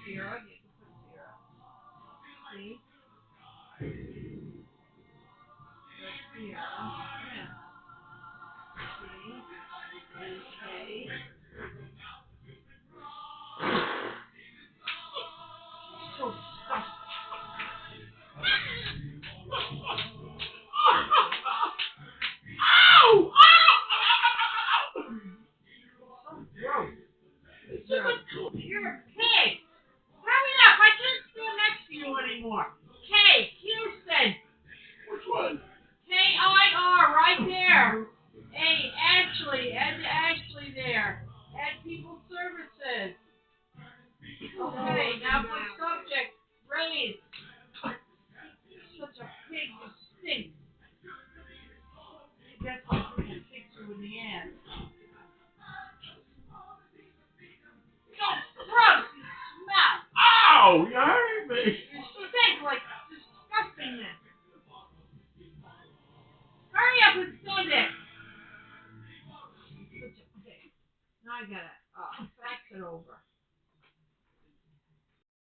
Sierra. You can put Sierra. See? That's Sierra. Yeah. See? And K. So disgusting. Ow! So gross. You're a, You're a pig. Hurry up. I can't stand next to you anymore. K. Houston. which one? K-I-R. Right there. Hey, Ashley. Ed Ashley there. Ed People Services. Okay, now for subject. Raise. You're such a pig. You stink. Guess what? I'm going to kick you in the ass. So gross. You smell. Ow! You hurt me. You stink like disgustingness. Hurry up and send it. Okay. Now I gotta fax it over.